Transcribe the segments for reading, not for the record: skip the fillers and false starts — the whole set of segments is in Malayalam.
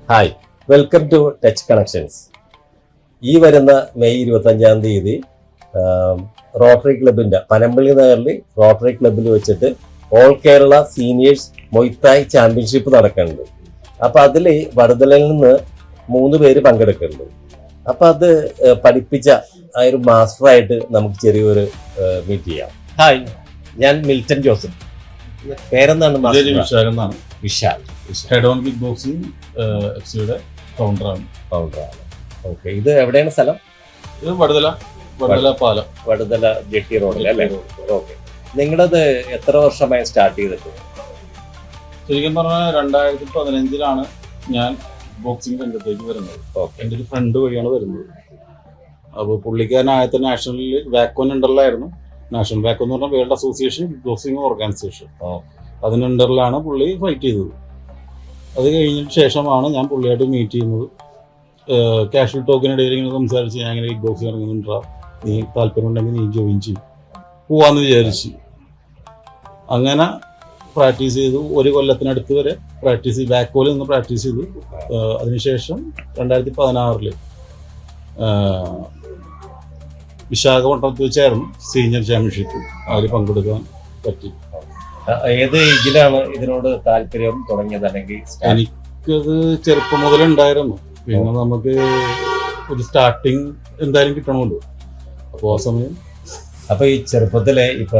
Hi, welcome to touch connections. ഈ വരുന്ന മെയ് 25-ാം തീയതി റോട്ടറി ക്ലബിന്റെ പനമ്പള്ളി നഗറിൽ റോട്ടറി ക്ലബിൽ വെച്ചിട്ട് ഓൾ കേരള സീനിയേഴ്സ് മൊയ്ത്തായ് ചാമ്പ്യൻഷിപ്പ് നടക്കുന്നുണ്ട്. അപ്പൊ അതിൽ വടുതലയിൽ നിന്ന് 3 പേര് പങ്കെടുക്കുന്നുണ്ട്. അപ്പൊ അത് പഠിപ്പിച്ച ആ ഒരു മാസ്റ്ററായിട്ട് നമുക്ക് ചെറിയൊരു മീറ്റ് ചെയ്യാം. ഹായ്, ഞാൻ മിൽട്ടൺ ജോസഫ്. പേരെന്താണ്? Vishal. Head on kick boxing എഫ്സിയുടെ ഫൗണ്ടറാണ്. ഓക്കെ, ഇത് എവിടെയാണ് സ്ഥലം? ഇത് വടുതല പാലം, വടുതല ജെട്ടി റോഡിൽ അല്ലേ? ഓക്കെ, നിങ്ങളത് എത്ര വർഷമായി സ്റ്റാർട്ട് ചെയ്തിട്ട്? ശരിക്കും പറഞ്ഞാൽ 2015-ലാണ് ഞാൻ ബോക്സിംഗ് രംഗത്തേക്ക് വരുന്നത്. എൻ്റെ ഒരു ഫ്രണ്ട് വഴിയാണ് വരുന്നത്. അപ്പോൾ പുള്ളിക്കാരൻ ആദ്യത്തെ നാഷണലിൽ വാക്കോൻ അണ്ടറിലായിരുന്നു. നാഷണൽ വാക്കോ എന്ന് പറഞ്ഞാൽ വേൾഡ് അസോസിയേഷൻ ബോക്സിംഗ് ഓർഗനൈസേഷൻ. അതിന് അണ്ടറിലാണ് പുള്ളി ഫൈറ്റ് ചെയ്തത്. അത് കഴിഞ്ഞതിന് ശേഷമാണ് ഞാൻ പുള്ളിയായിട്ട് മീറ്റ് ചെയ്യുന്നത്. കാഷ്വൽ ടോക്കിനിടയിൽ ഇങ്ങനെ സംസാരിച്ച് ഞാൻ ഇങ്ങനെ കിക്ക് ബോക്സിംഗ് ഇറങ്ങുന്നുണ്ടാ, നീ താല്പര്യമുണ്ടെങ്കിൽ നീ ജോയിൻ ചെയ്യും, പോവാന്ന് വിചാരിച്ച് അങ്ങനെ പ്രാക്ടീസ് ചെയ്തു. 1 കൊല്ലത്തിനടുത്ത് വരെ പ്രാക്ടീസ് ചെയ്ത് വാക്കോയിൽ നിന്ന് പ്രാക്ടീസ് ചെയ്തു. അതിനുശേഷം 2016 വിശാഖപട്ടണത്തിൽ വെച്ചായിരുന്നു സീനിയർ ചാമ്പ്യൻഷിപ്പ്. അതിൽ പങ്കെടുക്കാൻ പറ്റി. ഏത് ഏജിലാണ് ഇതിനോട് താല്പര്യം തുടങ്ങിയത്? അല്ലെങ്കിൽ എനിക്കത് ചെറുപ്പം മുതലുണ്ടായിരുന്നു. പിന്നെ നമുക്ക് ഒരു സ്റ്റാർട്ടിങ് എന്തായാലും കിട്ടണമല്ലോ. അപ്പോൾ ആ സമയം അപ്പൊ ഈ ചെറുപ്പത്തിലെ ഇപ്പൊ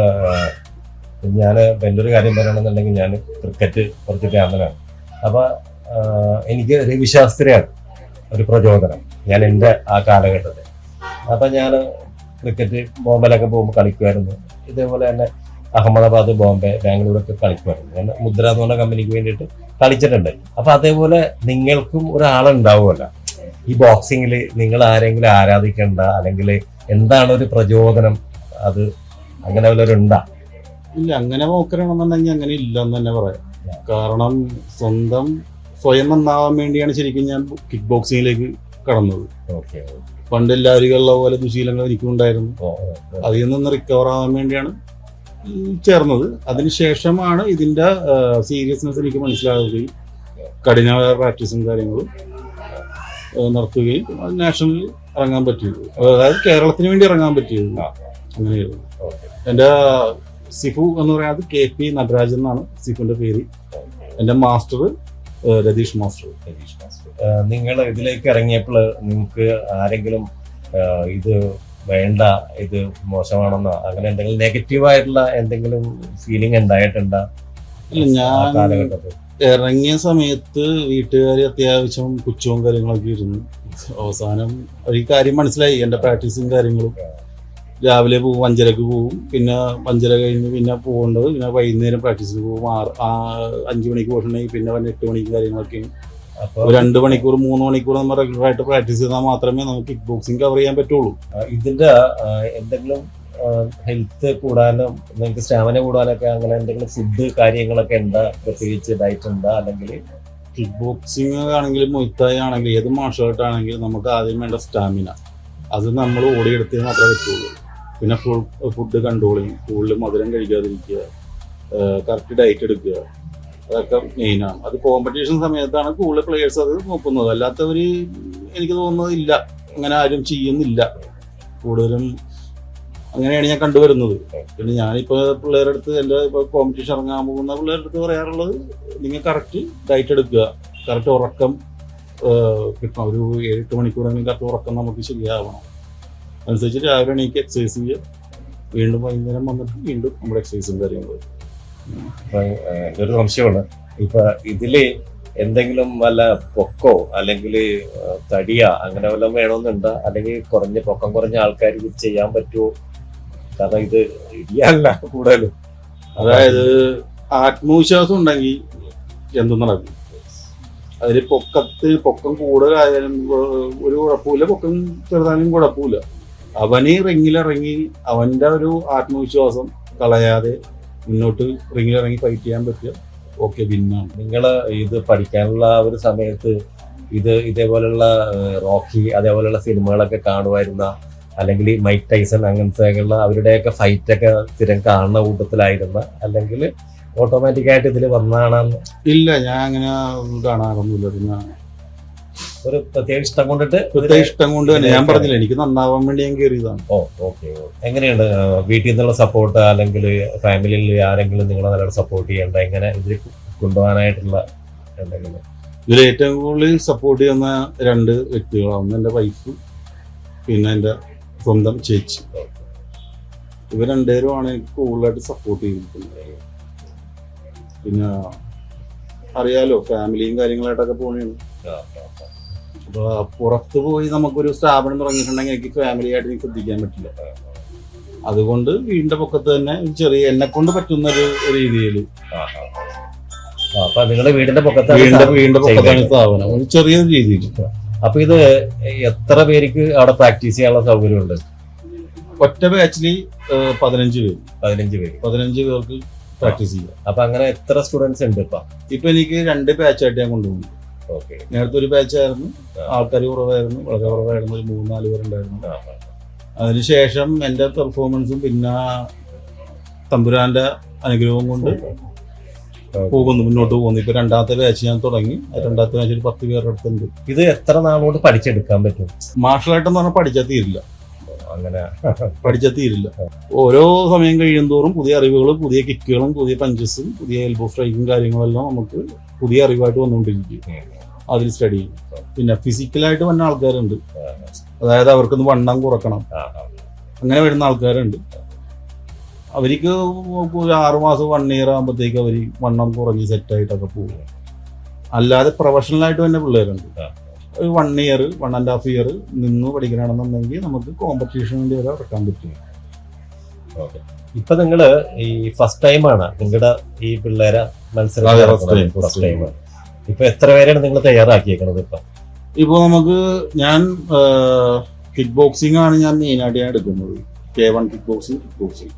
ഞാൻ വലിയൊരു കാര്യം പറയണമെന്നുണ്ടെങ്കിൽ ഞാൻ ക്രിക്കറ്റ് കുറച്ച് ഫാമിലാണ്. അപ്പൊ എനിക്ക് രവിശാസ്ത്രിയാണ് ഒരു പ്രചോദനം ഞാൻ എൻ്റെ ആ കാലഘട്ടത്തിൽ. അപ്പൊ ഞാൻ ക്രിക്കറ്റ് ബോംബെയിലൊക്കെ പോകുമ്പോൾ കളിക്കുമായിരുന്നു. ഇതേപോലെ തന്നെ അഹമ്മദാബാദ്, ബോംബെ, ബാംഗ്ലൂരൊക്കെ കളിക്കുമായിരുന്നു. ഞാൻ മുദ്ര എന്ന് പറഞ്ഞ കമ്പനിക്ക് വേണ്ടിയിട്ട് കളിച്ചിട്ടുണ്ട്. അപ്പൊ അതേപോലെ നിങ്ങൾക്കും ഒരാളുണ്ടാവുമല്ലോ ഈ ബോക്സിങ്ങിൽ, നിങ്ങൾ ആരെങ്കിലും ആരാധിക്കണ്ട അല്ലെങ്കിൽ എന്താണ് ഒരു പ്രചോദനം? അത് അങ്ങനെ വല്ലവരുണ്ടാ? ഇല്ല, അങ്ങനെ നോക്കണമെന്നുണ്ടെങ്കിൽ അങ്ങനെ ഇല്ലെന്ന് തന്നെ പറയാം. കാരണം സ്വയം നന്നാവാൻ വേണ്ടിയാണ് ശരിക്കും ഞാൻ കിക്ക് ബോക്സിങ്ങിലേക്ക് കടന്നത്. പണ്ട് എല്ലാവരും പോലെ ദുശീലങ്ങൾ എനിക്കുണ്ടായിരുന്നു. അതിൽ നിന്ന് റിക്കവർ ആവാൻ വേണ്ടിയാണ് ചേർന്നത്. അതിനുശേഷമാണ് ഇതിന്റെ സീരിയസ്നെസ് എനിക്ക് മനസ്സിലാവുകയും കഠിനമായ പ്രാക്ടീസും കാര്യങ്ങളും നടത്തുകയും നാഷണലിൽ ഇറങ്ങാൻ പറ്റിയത്, അതായത് കേരളത്തിന് വേണ്ടി ഇറങ്ങാൻ പറ്റിയത് അങ്ങനെയായിരുന്നു. എൻ്റെ സിഫു എന്ന് പറയുന്നത് KP നടരാജൻ എന്നാണ് സിഫുവിന്റെ പേര്. എൻ്റെ മാസ്റ്റർ രതീഷ് മാസ്റ്റർ. നിങ്ങൾ ഇതിലേക്ക് ഇറങ്ങിയപ്പോൾ നിങ്ങൾക്ക് ആരെങ്കിലും ഇത് വേണ്ട, ഇത് മോശമാണെന്നോ അങ്ങനെ എന്തെങ്കിലും നെഗറ്റീവായിട്ടുള്ള എന്തെങ്കിലും ഫീലിംഗ് ഉണ്ടായിട്ടുണ്ടോ? ഇല്ല, ഞാൻ ഇറങ്ങിയ സമയത്ത് വീട്ടുകാർ അത്യാവശ്യം പുച്ഛവും കാര്യങ്ങളൊക്കെ ഇരുന്നു. അവസാനം ഒരു കാര്യം മനസ്സിലായി. എൻ്റെ പ്രാക്ടീസും കാര്യങ്ങളും രാവിലെ പോവും, 5:30 പോവും, പിന്നെ 5:30 കഴിഞ്ഞ് പിന്നെ പോകേണ്ടത് പിന്നെ വൈകുന്നേരം പ്രാക്ടീസിന് പോകും. 5 മണിക്ക് പോയിട്ടുണ്ടെങ്കിൽ പിന്നെ 8 മണിക്ക് കാര്യങ്ങളൊക്കെ. അപ്പോൾ 2 മണിക്കൂർ 3 മണിക്കൂർ നമ്മൾ റെഗുലറായിട്ട് പ്രാക്ടീസ് ചെയ്താൽ മാത്രമേ നമുക്ക് കിക്ക് ബോക്സിംഗ് കവർ ചെയ്യാൻ പറ്റുള്ളൂ. ഇതിന്റെ എന്തെങ്കിലും ഹെൽത്ത് കൂടാനും നിങ്ങൾക്ക് സ്റ്റാമിന കൂടാനൊക്കെ അങ്ങനെ എന്തെങ്കിലും ഫുഡ് കാര്യങ്ങളൊക്കെ എന്താ? പ്രത്യേകിച്ച് ഡയറ്റ് ഉണ്ടാ? അല്ലെങ്കിൽ കിക്ക് ബോക്സിംഗ് ആണെങ്കിലും മൊയ്ത്തായി ആണെങ്കിലും ഏത് മാർഷൽ ആർട്ട് ആണെങ്കിലും നമുക്ക് ആദ്യം വേണ്ട സ്റ്റാമിന. അത് നമ്മൾ ഓടിയെടുത്തേ മാത്രമേ പറ്റുള്ളൂ. പിന്നെ ഫുഡ് കൺട്രോളിങ്, കൂടുതൽ മധുരം കഴിക്കാതിരിക്കുക, കറക്റ്റ് ഡയറ്റ് എടുക്കുക, അതൊക്കെ മെയിനാണ്. അത് കോമ്പറ്റീഷൻ സമയത്താണ് കൂടുതൽ പ്ലെയേഴ്സ് അത് നോക്കുന്നത്. അല്ലാത്തവർ എനിക്ക് തോന്നുന്നത് ഇല്ല, അങ്ങനെ ആരും ചെയ്യുന്നില്ല. കൂടുതലും അങ്ങനെയാണ് ഞാൻ കണ്ടുവരുന്നത്. പിന്നെ ഞാനിപ്പോൾ പിള്ളേരുടെ അടുത്ത്, എൻ്റെ ഇപ്പോൾ കോമ്പറ്റീഷൻ ഇറങ്ങാൻ പോകുന്ന പിള്ളേരുടെ അടുത്ത് പറയാറുള്ളത്, നിങ്ങൾ കറക്റ്റ് ഡയറ്റ് എടുക്കുക, കറക്റ്റ് ഉറക്കം കിട്ടണം. ഒരു 7-8 മണിക്കൂറെങ്കിലും കറക്റ്റ് ഉറക്കം നമുക്ക് ശരിയാവണം. അനുസരിച്ച് രാവിലെ എണീക്ക് എക്സസൈസ് ചെയ്യുക, വീണ്ടും വൈകുന്നേരം വന്നിട്ട് വീണ്ടും നമ്മുടെ എക്സസൈസും കാര്യങ്ങളും. ഒരു സംശയമാണ്, ഇപ്പൊ ഇതില് എന്തെങ്കിലും വല്ല പൊക്കോ അല്ലെങ്കിൽ തടിയാ അങ്ങനെ വല്ലതും വേണമെന്നുണ്ടോ? അല്ലെങ്കിൽ പൊക്കം കുറഞ്ഞ ആൾക്കാർ ഇത് ചെയ്യാൻ പറ്റുമോ? കാരണം ഇത് ഇടിയല്ല കൂടുതലും. അതായത് ആത്മവിശ്വാസം ഉണ്ടെങ്കിൽ എന്തും നടക്കും. അതിൽ പൊക്കം കൂടുതലായാലും ഒരു കുഴപ്പമില്ല, പൊക്കം ചെറുതായാലും കുഴപ്പമില്ല. അവന് റിങ്ങിലിറങ്ങി അവൻ്റെ ഒരു ആത്മവിശ്വാസം കളയാതെ മുന്നോട്ട് റിങ്ങിലിറങ്ങി ഫൈറ്റ് ചെയ്യാൻ പറ്റിയ ഓക്കെ വിന്നാണ്. നിങ്ങൾ ഇത് പഠിക്കാനുള്ള ഒരു സമയത്ത് ഇതേപോലെയുള്ള റോക്കി അതേപോലെയുള്ള സിനിമകളൊക്കെ കാണുമായിരുന്ന, അല്ലെങ്കിൽ മൈക്ക് ടൈസൺ അങ്ങനത്തെ അവരുടെയൊക്കെ ഫൈറ്റൊക്കെ സ്ഥിരം കാണുന്ന കൂട്ടത്തിലായിരുന്ന, അല്ലെങ്കിൽ ഓട്ടോമാറ്റിക് ആയിട്ട് ഇതിൽ വന്നാണെന്ന്? ഇല്ല, ഞാൻ അങ്ങനെ കാണാറൊന്നുമില്ല. പിന്നെ ഒരു പ്രത്യേക ഇഷ്ടം കൊണ്ടിട്ട് പ്രത്യേക ഇഷ്ടം കൊണ്ട് തന്നെ ഞാൻ പറഞ്ഞില്ല, എനിക്ക് നന്നാവാൻ വേണ്ടി ഞാൻ കയറിയതാണ്. ഓ ഓക്കെ. എങ്ങനെയുണ്ട് വീട്ടിൽ നിന്നുള്ള സപ്പോർട്ട്, അല്ലെങ്കിൽ ഫാമിലിയിൽ ആരെങ്കിലും നിങ്ങളെ നല്ലോണം സപ്പോർട്ട് ചെയ്യണ്ട, എങ്ങനെ ഇതിൽ കൊണ്ടുപോകാനായിട്ടുള്ള എന്തെങ്കിലും? ഇതിൽ ഏറ്റവും കൂടുതൽ സപ്പോർട്ട് ചെയ്യുന്ന 2 വ്യക്തികളാണ്. ഒന്ന് എൻ്റെ വൈഫ്, പിന്നെ എൻ്റെ സ്വന്തം ചേച്ചി. ഇവർ 2 പേരുമാണ് എനിക്ക് കൂടുതലായിട്ട് സപ്പോർട്ട് ചെയ്തിരിക്കുന്നത്. പിന്നെ അറിയാലോ, ഫാമിലിയും കാര്യങ്ങളായിട്ടൊക്കെ പോകണേണ്. അപ്പൊ പുറത്ത് പോയി നമുക്കൊരു സ്ഥാപനം തുടങ്ങിയിട്ടുണ്ടെങ്കിൽ എനിക്ക് ഫാമിലി ആയിട്ട് എനിക്ക് ശ്രദ്ധിക്കാൻ പറ്റില്ല. അതുകൊണ്ട് വീടിന്റെ പൊക്കത്ത് തന്നെ ചെറിയ എന്നെ കൊണ്ട് പറ്റുന്ന ഒരു രീതിയിൽ അപ്പൊ നിങ്ങളുടെ വീടിന്റെ പൊക്കത്താണ് വീടിന്റെ പൊക്കത്താണ് സ്ഥാപനം, ഒരു ചെറിയൊരു രീതിയിൽ. അപ്പൊ ഇത് എത്ര പേർക്ക് അവിടെ പ്രാക്ടീസ് ചെയ്യാനുള്ള സൗകര്യമുണ്ട്? ഒറ്റ ബാച്ചിൽ 15 പേര് 15 പേർക്ക് പ്രാക്ടീസ് ചെയ്യാം. അപ്പൊ അങ്ങനെ എത്ര സ്റ്റുഡൻസ് ഉണ്ട് ഇപ്പൊ എനിക്ക് 2 ബാച്ചായിട്ട് ഞാൻ കൊണ്ടുപോകുന്നു. ഓക്കെ. നേരത്തെ ഒരു ബാച്ചായിരുന്നു, ആൾക്കാർ കുറവായിരുന്നു, വളരെ കുറവായിരുന്നു, ഒരു 3-4 പേരുണ്ടായിരുന്നു. അതിനുശേഷം എന്റെ പെർഫോമൻസും പിന്നെ തമ്പുരാന്റെ അനുഗ്രഹവും കൊണ്ട് മുന്നോട്ട് പോകുന്നു. ഇപ്പൊ 2ാമത്തെ ബാച്ച് ഞാൻ തുടങ്ങി. 2ാമത്തെ ബാച്ചിൽ 10 പേരുടെ അടുത്തുണ്ട്. ഇത് എത്ര നാളോട് പഠിച്ചെടുക്കാൻ പറ്റും? മാർഷൽ ആർട്ട് എന്ന് പറഞ്ഞാൽ പഠിച്ചാൽ തീരില്ല. അങ്ങനെ പഠിച്ചാൽ തീരില്ല. ഓരോ സമയം കഴിയുന്തോറും പുതിയ അറിവുകളും പുതിയ കിക്കുകളും പുതിയ പഞ്ചസും പുതിയ എൽബോ സ്ട്രൈക്കും കാര്യങ്ങളെല്ലാം നമുക്ക് പുതിയ അറിവായിട്ട് വന്നുകൊണ്ടിരിക്കും. അതിൽ സ്റ്റഡി ചെയ്യും. പിന്നെ ഫിസിക്കലായിട്ട് വന്ന ആൾക്കാരുണ്ട്, അതായത് അവർക്കൊന്ന് വണ്ണം കുറക്കണം, അങ്ങനെ വരുന്ന ആൾക്കാരുണ്ട്. അവർക്ക് 6 മാസം 1 ഇയർ ആകുമ്പോഴത്തേക്ക് അവർ വണ്ണം കുറഞ്ഞ് സെറ്റായിട്ടൊക്കെ പോകും. അല്ലാതെ പ്രൊഫഷണലായിട്ട് തന്നെ പിള്ളേരുണ്ട്. ഒരു 1 ഇയർ 1.5 ഇയർ നിന്ന് പഠിക്കണമെന്നുണ്ടെങ്കിൽ നമുക്ക് കോമ്പറ്റീഷൻ വേണ്ടി വരെ ഇറക്കാൻ പറ്റും. ഓക്കെ. ഇപ്പൊ നിങ്ങള് ഈ ഫസ്റ്റ് ടൈമാണ് നിങ്ങളുടെ ഈ പിള്ളേരെ മത്സരം? ഫസ്റ്റ് ടൈമാണ്. ഇപ്പൊ എത്ര പേരാണ് നിങ്ങൾ തയ്യാറാക്കിയേക്കണത്? ഇപ്പൊ നമുക്ക് ഞാൻ കിക്ക് ബോക്സിംഗ് ആണ് ഞാൻ മെയിനായിട്ട് ഞാൻ എടുക്കുന്നത്. K1 kick boxing.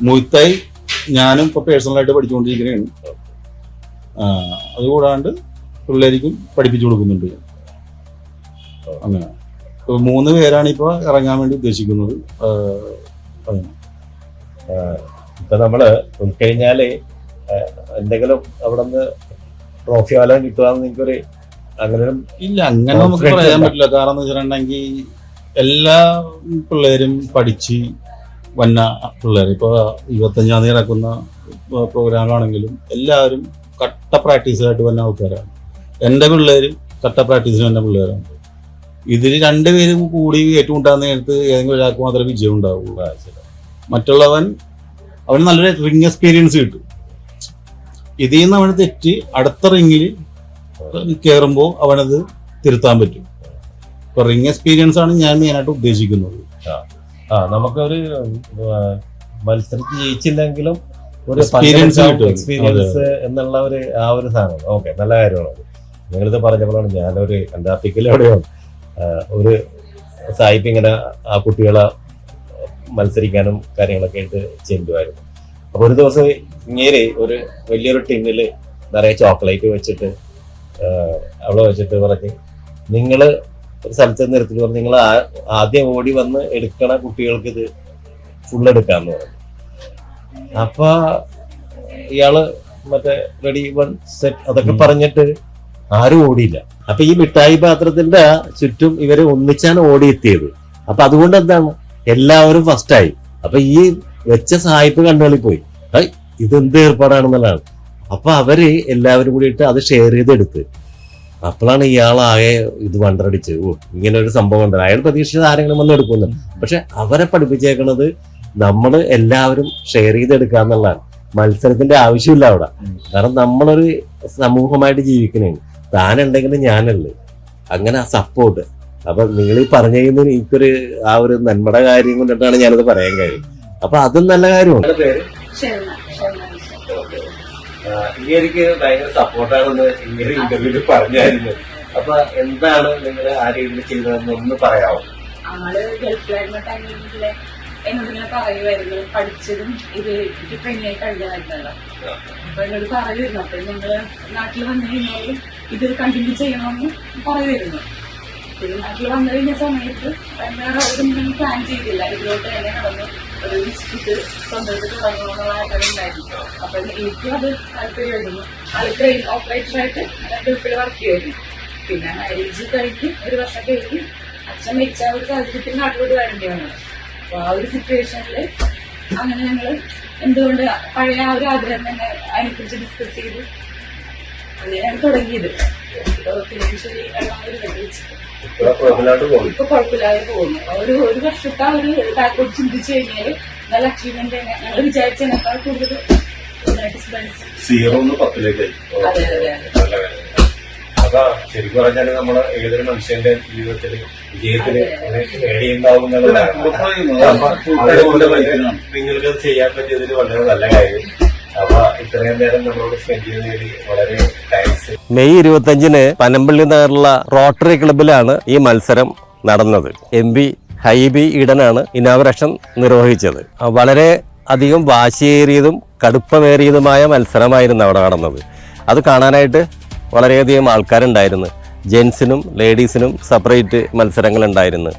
മുയ്ത്തായി ഞാനും ഇപ്പൊ പേഴ്സണലായിട്ട് പഠിച്ചുകൊണ്ടിരിക്കുകയാണ്. അതുകൂടാണ്ട് പിള്ളേർക്കും പഠിപ്പിച്ചു കൊടുക്കുന്നുണ്ട്. അങ്ങനെ 3 പേരാണ് ഇപ്പൊ ഇറങ്ങാൻ വേണ്ടി ഉദ്ദേശിക്കുന്നത്. ഇപ്പൊ നമ്മള് ഉൾക്കഴിഞ്ഞാല് എന്തെങ്കിലും അവിടെ നിന്ന് ട്രോഫി വല്ലതും കിട്ടുകയെന്ന് നിങ്ങൾക്കൊരു അങ്ങനെ ഇല്ല, അങ്ങനെ നമുക്ക് പറയാൻ പറ്റില്ല. കാരണം എന്ന് വെച്ചിട്ടുണ്ടെങ്കിൽ എല്ലാ പിള്ളേരും പഠിച്ച് വന്ന പിള്ളേർ ഇപ്പൊ 25-ാം തീയതി നടക്കുന്ന പ്രോഗ്രാമാണെങ്കിലും എല്ലാവരും കട്ട പ്രാക്ടീസായിട്ട് വന്ന ആൾക്കാരാണ്. എൻ്റെ പിള്ളേര് കട്ട പ്രാക്ടീസിന് വന്ന പിള്ളേരാണ്. ഇതിൽ 2 പേരും കൂടി ഏറ്റുമുട്ടാൻ നേരത്ത് ഏതെങ്കിലും ഒരാൾക്ക് മാത്രമേ വിജയം ഉണ്ടാവുള്ളൂ. അവന് നല്ലൊരു റിംഗ് എക്സ്പീരിയൻസ് കിട്ടും. ഇതിൽ നിന്ന് അവന് തെറ്റി അടുത്ത റിംഗിൽ കയറുമ്പോൾ അവനത് തിരുത്താൻ പറ്റും. ഇപ്പൊ റിംഗ് എക്സ്പീരിയൻസ് ആണ് ഞാൻ മെയിനായിട്ട് ഉദ്ദേശിക്കുന്നത്. നമുക്കൊരു മത്സരത്തിൽ ജയിച്ചില്ലെങ്കിലും ഒരു എക്സ്പീരിയൻസ് എന്നുള്ള ഒരു സാധനം. ഓക്കെ, നല്ല കാര്യമാണ്. നിങ്ങളിത് പറഞ്ഞപ്പോഴാണ് ഞാനൊരു എൻ്റെ ആർട്ടിക്കലെവിടെയോ ഒരു സായിപ്പ് ഇങ്ങനെ ആ കുട്ടികളെ മത്സരിക്കാനും കാര്യങ്ങളൊക്കെ ആയിട്ട് ചെല്ലുമായിരുന്നു. അപ്പൊ ഒരു ദിവസം ഇങ്ങനെ ഒരു വലിയൊരു ടിന്നിൽ നിറയെ ചോക്ലേറ്റ് വെച്ചിട്ട് അവളെ വെച്ചിട്ട് പറഞ്ഞ്, നിങ്ങള് ഒരു സ്ഥലത്ത് നിർത്തിട്ട് പറഞ്ഞു, നിങ്ങൾ ആദ്യം ഓടി വന്ന് എടുക്കണ കുട്ടികൾക്ക് ഇത് ഫുൾ എടുക്കാന്ന് പറഞ്ഞു. അപ്പൊ ഇയാള് മറ്റേ റെഡി 1 സെറ്റ് അതൊക്കെ പറഞ്ഞിട്ട് ആരും ഓടിയില്ല. അപ്പൊ ഈ മിഠായി പാത്രത്തിന്റെ ചുറ്റും ഇവര് ഒന്നിച്ചാണ് ഓടിയെത്തിയത്. അപ്പൊ അതുകൊണ്ട് എന്താണ്, എല്ലാവരും ഫസ്റ്റായി. അപ്പൊ ഈ വെച്ച സായിപ്പ് കണ്ടുകളി പോയി, ഇതെന്ത് ഏർപ്പാടാണെന്നുള്ളതാണ്. അപ്പൊ അവര് എല്ലാവരും കൂടിയിട്ട് അത് ഷെയർ ചെയ്തെടുത്ത്. അപ്പോഴാണ് ഇയാളാകെ ഇത് വണ്ടടിച്ച്, ഇങ്ങനെ ഒരു സംഭവം ഉണ്ട്. അയാൾ പ്രതീക്ഷിച്ചത് ആരെങ്കിലും വന്ന് എടുക്കുന്നു. പക്ഷെ അവരെ പഠിപ്പിച്ചേക്കണത് നമ്മള് എല്ലാവരും ഷെയർ ചെയ്തെടുക്കുക എന്നുള്ളതാണ്. മത്സരത്തിന്റെ ആവശ്യമില്ല അവിടെ. കാരണം നമ്മളൊരു സമൂഹമായിട്ട് ജീവിക്കണേ, താനുണ്ടെങ്കിലും ഞാനല്ലേ, അങ്ങനെ സപ്പോർട്ട്. അപ്പൊ നിങ്ങൾ ഈ പറഞ്ഞു കഴിയുന്നതിന് എനിക്കൊരു ആ ഒരു നന്മയുടെ കാര്യം കൊണ്ടിട്ടാണ് ഞാനത് പറയാൻ കാര്യം. അപ്പൊ അതും നല്ല കാര്യമാണ്. ഇങ്ങനെക്ക് ഭയങ്കര സപ്പോർട്ടാണെന്ന് ഇങ്ങനെ ഇന്റർവ്യൂവിൽ പറഞ്ഞായിരുന്നു. അപ്പൊ എന്താണ് നിങ്ങൾ ആ രീതിയിൽ ചെയ്തതെന്ന് ഒന്ന് പറയാമോ? ആള് ഗൾഫിലായിരുന്ന ടൈമില് എന്നോട് ഇങ്ങനെ പറയുമായിരുന്നു, പഠിച്ചതും ഇത് ട്രെയിനായി കഴിഞ്ഞായിരുന്നല്ലോ. അപ്പൊ എന്നോട് പറയുമായിരുന്നു. അപ്പൊ ഞങ്ങള് നാട്ടിൽ വന്നു കഴിഞ്ഞാൽ ഇത് കണ്ടിന്യൂ ചെയ്യണമെന്ന് പറയുമായിരുന്നു. പിന്നെ നാട്ടിൽ വന്നു കഴിഞ്ഞ സമയത്ത് വേറെ ഒന്നും പ്ലാൻ ചെയ്തില്ല. ഇതിലോട്ട് തന്നെ നടന്നു ഒരു ഡിസ്ട്രിക്ട് സ്വന്തമായിട്ട് തുടങ്ങണമെന്നുള്ള ആഗ്രഹമുണ്ടായിരുന്നു. അപ്പൊ എനിക്കും അത് താല്പര്യമായിരുന്നു. ആൾ ട്രെയിൻ ഓപ്പറേറ്ററായിട്ട് ഗൾഫിൽ വർക്ക് ചെയ്യുമായിരുന്നു. പിന്നെ മാരേജ് കഴിഞ്ഞ് 1 വർഷം കഴിഞ്ഞ് അച്ഛൻ മരിച്ച ഒരു സാഹചര്യത്തിൽ നാട്ടിലോട്ട് വരേണ്ടി വന്നത്. അപ്പൊ ആ ഒരു സിറ്റുവേഷനിൽ അങ്ങനെ ഞങ്ങള് എന്തുകൊണ്ട് പഴയ ആ ഒരു ആഗ്രഹം തന്നെ അതിനെക്കുറിച്ച് ഡിസ്കസ് ചെയ്ത് അങ്ങനെയാണ് തുടങ്ങിയത്. ഫിനാൻഷ്യലി ഇപ്പൊ കുഴപ്പമില്ലാതെ പോകുന്നു. ഒരു വർഷത്തെ ആ ഒരു ബാക്കോട്ട് ചിന്തിച്ചു കഴിഞ്ഞാൽ നല്ല അച്ചീവ്മെന്റ് തന്നെ ഞങ്ങൾ വിചാരിച്ചതിനേക്കാൾ കൂടുതൽ അതെ അതെ അതെ. അതാ ശരിക്കും പറഞ്ഞാല് നമ്മള് ഏതൊരു മനുഷ്യന്റെ ജീവിതത്തില് വിജയത്തില് നേടിയുണ്ടാവും നിങ്ങൾക്ക് ചെയ്യാൻ പറ്റിയതിൽ വളരെ നല്ല കാര്യം. അപ്പൊ ഇത്രയും നേരം നമ്മളോട് സ്പെൻഡ് ചെയ്തതിൽ വളരെ താങ്ക്സ്. മെയ് 25-ന് പനമ്പള്ളി നഗറിലുള്ള റോട്ടറി ക്ലബിലാണ് ഈ മത്സരം നടന്നത്. MP ഹൈബി ഈഡനാണ് ഇനാഗുറേഷൻ നിർവഹിച്ചത്. വളരെ അധികം വാശിയേറിയതും കടുപ്പമേറിയതുമായ മത്സരമായിരുന്നു അവിടെ നടന്നത്. അത് കാണാനായിട്ട് വളരെയധികം ആൾക്കാരുണ്ടായിരുന്നു. ജെൻസിനും ലേഡീസിനും സെപ്പറേറ്റ് മത്സരങ്ങളുണ്ടായിരുന്നു.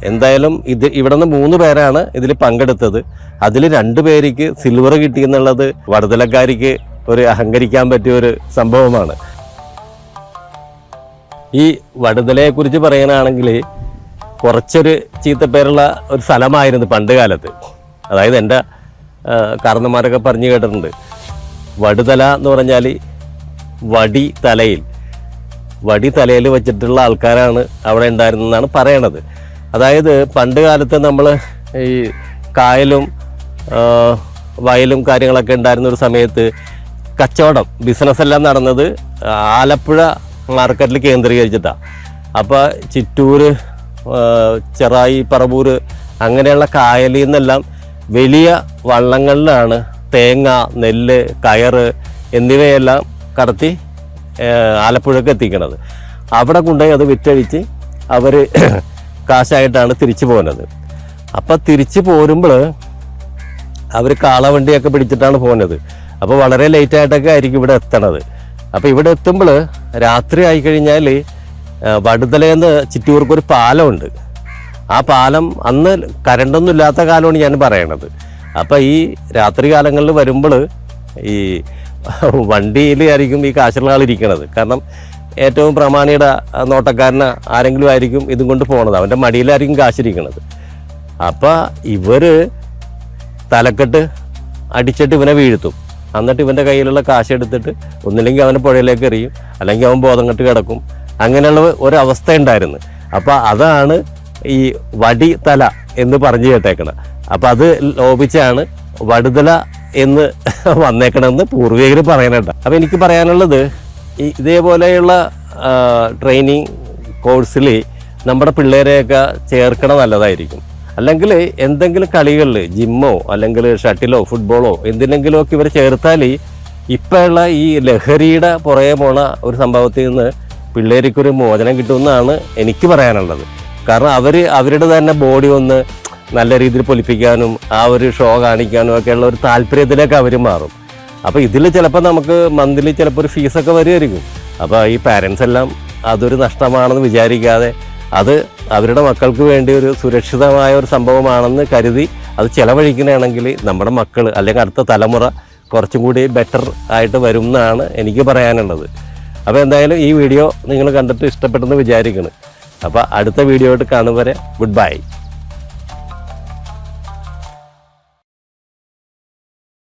എന്തായാലും ഇവിടെ നിന്ന് 3 പേരാണ് ഇതിൽ പങ്കെടുത്തത്. അതിൽ 2 പേർക്ക് സിൽവർ കിട്ടിയെന്നുള്ളത് വടുതലക്കാരിക്ക് ഒരു അഹങ്കരിക്കാൻ പറ്റിയ ഒരു സംഭവമാണ്. ഈ വടുതലയെക്കുറിച്ച് പറയാനാണെങ്കിൽ കുറച്ചൊരു ചീത്തപ്പേരുള്ള ഒരു സ്ഥലമായിരുന്നു പണ്ട് കാലത്ത്. അതായത് എൻ്റെ കാരണന്മാരൊക്കെ പറഞ്ഞു കേട്ടിട്ടുണ്ട്. വടുതല എന്ന് പറഞ്ഞാൽ വടി തലയിൽ വെച്ചിട്ടുള്ള ആൾക്കാരാണ് അവിടെ ഉണ്ടായിരുന്നെന്നാണ് പറയണത്. അതായത് പണ്ട് കാലത്ത് നമ്മൾ ഈ കായലും വയലും കാര്യങ്ങളൊക്കെ ഉണ്ടായിരുന്ന ഒരു സമയത്ത് കച്ചവടം ബിസിനസ് എല്ലാം നടന്നത് ആലപ്പുഴ മാർക്കറ്റിൽ കേന്ദ്രീകരിച്ചിട്ടാണ്. അപ്പോൾ ചിറ്റൂർ, ചെറായി, പറവൂർ അങ്ങനെയുള്ള കായലിൽ നിന്നെല്ലാം വലിയ വള്ളങ്ങളിലാണ് തേങ്ങ, നെല്ല്, കയറ് എന്നിവയെല്ലാം കടത്തി ആലപ്പുഴക്ക് എത്തിക്കണത്. അവിടെ കൊണ്ടുപോയി അത് വിറ്റഴിച്ച് അവർ കാശായിട്ടാണ് തിരിച്ചു പോകുന്നത്. അപ്പം തിരിച്ചു പോരുമ്പോൾ അവർ കാളവണ്ടിയൊക്കെ പിടിച്ചിട്ടാണ് പോകുന്നത്. അപ്പോൾ വളരെ ലേറ്റായിട്ടൊക്കെ ആയിരിക്കും ഇവിടെ എത്തണത്. അപ്പോൾ ഇവിടെ എത്തുമ്പോൾ രാത്രി ആയിക്കഴിഞ്ഞാൽ വടുതലേന്ന് ചിറ്റൂർക്കൊരു പാലമുണ്ട്. ആ പാലം അന്ന് കരണ്ടൊന്നും ഇല്ലാത്ത കാലമാണ് ഞാൻ പറയണത്. അപ്പോൾ ഈ രാത്രി കാലങ്ങളിൽ വരുമ്പോൾ ഈ വണ്ടിയിൽ ആയിരിക്കും ഈ കാശുള്ള ആളിരിക്കണത്. കാരണം ഏറ്റവും പ്രമാണിയുടെ നോട്ടക്കാരന് ആരെങ്കിലും ആയിരിക്കും ഇതും കൊണ്ട് പോണത്. അവൻ്റെ മടിയിലായിരിക്കും കാശിരിക്കണത്. അപ്പം ഇവർ തലക്കെട്ട് അടിച്ചിട്ട് ഇവനെ വീഴ്ത്തും. എന്നിട്ട് ഇവൻ്റെ കയ്യിലുള്ള കാശ് എടുത്തിട്ട് ഒന്നില്ലെങ്കിൽ അവനെ പുഴയിലേക്ക് എറിയും, അല്ലെങ്കിൽ അവൻ ബോധം കെട്ട് കിടക്കും. അങ്ങനെയുള്ള ഒരവസ്ഥ ഉണ്ടായിരുന്നു. അപ്പം അതാണ് ഈ വടി തല എന്ന് പറഞ്ഞു കേട്ടേക്കണം. അപ്പം അത് ലോപിച്ചാണ് വടുതല എന്ന് വന്നേക്കണമെന്ന് പൂർവികർ പറയണേട്ട. അപ്പം എനിക്ക് പറയാനുള്ളത് ഇതേപോലെയുള്ള ട്രെയിനിങ് കോഴ്സിൽ നമ്മുടെ പിള്ളേരെയൊക്കെ ചേർക്കണം നല്ലതായിരിക്കും. അല്ലെങ്കിൽ എന്തെങ്കിലും കളികളിൽ ജിമ്മോ അല്ലെങ്കിൽ ഷട്ടിലോ ഫുട്ബോളോ എന്തിനെങ്കിലുമൊക്കെ ഇവർ ചേർത്താൽ ഇപ്പോഴുള്ള ഈ ലഹരിയുടെ പുറകെ പോണ ഒരു സംഭവത്തിൽ നിന്ന് പിള്ളേർക്കൊരു മോചനം കിട്ടുമെന്നാണ് എനിക്ക് പറയാനുള്ളത്. കാരണം അവരുടെ തന്നെ ബോഡി ഒന്ന് നല്ല രീതിയിൽ പൊലിപ്പിക്കാനും ആ ഒരു ഷോ കാണിക്കാനും ഒക്കെയുള്ള ഒരു താല്പര്യത്തിലേക്ക് അവർ മാറും. അപ്പോൾ ഇതിൽ ചിലപ്പോൾ നമുക്ക് മന്ത്ലി ചിലപ്പോൾ ഒരു ഫീസൊക്കെ വരുമായിരിക്കും. അപ്പോൾ ഈ പാരൻസ് എല്ലാം അതൊരു നഷ്ടമാണെന്ന് വിചാരിക്കാതെ അത് അവരുടെ മക്കൾക്ക് വേണ്ടി ഒരു സുരക്ഷിതമായ ഒരു സംഭവമാണെന്ന് കരുതി അത് ചിലവഴിക്കണമെങ്കിൽ നമ്മുടെ മക്കൾ അല്ലെങ്കിൽ അടുത്ത തലമുറ കുറച്ചും കൂടി ബെറ്റർ ആയിട്ട് വരും എന്നാണ് എനിക്ക് പറയാനുള്ളത്. അപ്പോൾ എന്തായാലും ഈ വീഡിയോ നിങ്ങൾ കണ്ടിട്ട് ഇഷ്ടപ്പെട്ടെന്ന് വിചാരിക്കണം. അപ്പോൾ അടുത്ത വീഡിയോ ആയിട്ട് കാണും വരെ ഗുഡ് ബൈ.